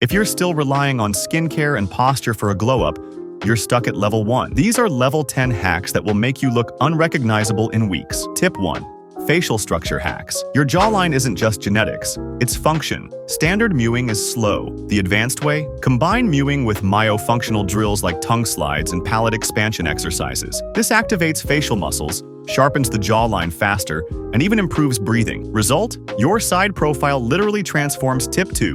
If you're still relying on skincare and posture for a glow-up, you're stuck at level 1. These are level 10 hacks that will make you look unrecognizable in weeks. Tip 1. Facial structure hacks. Your jawline isn't just genetics, it's function. Standard mewing is slow. The advanced way? Combine mewing with myofunctional drills like tongue slides and palate expansion exercises. This activates facial muscles, sharpens the jawline faster, and even improves breathing. Result? Your side profile literally transforms. Tip 2.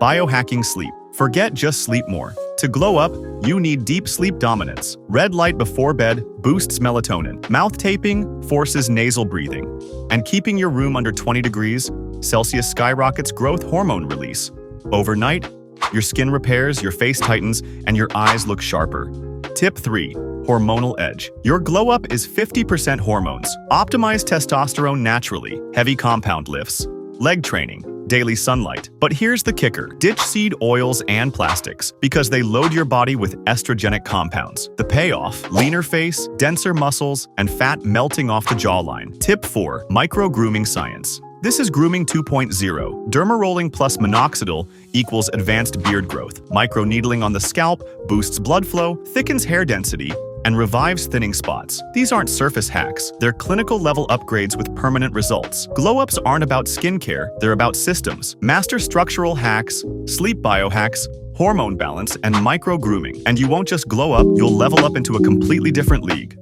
Biohacking sleep. Forget just sleep more. To glow up, you need deep sleep dominance. Red light before bed boosts melatonin. Mouth taping forces nasal breathing. And keeping your room under 20 degrees Celsius skyrockets growth hormone release. Overnight, your skin repairs, your face tightens, and your eyes look sharper. Tip 3. Hormonal edge. Your glow up is 50% hormones. Optimize testosterone naturally. Heavy compound lifts. Leg training. Daily sunlight. But here's the kicker. Ditch seed oils and plastics because they load your body with estrogenic compounds. The payoff: leaner face, denser muscles, and fat melting off the jawline. Tip 4. Micro-grooming science. This is grooming 2.0. Dermarolling plus minoxidil equals advanced beard growth. Microneedling on the scalp boosts blood flow, thickens hair density, and revives thinning spots. These aren't surface hacks, they're clinical level upgrades with permanent results. Glow-ups aren't about skincare, they're about systems. Master structural hacks, sleep biohacks, hormone balance, and micro-grooming. And you won't just glow up, you'll level up into a completely different league.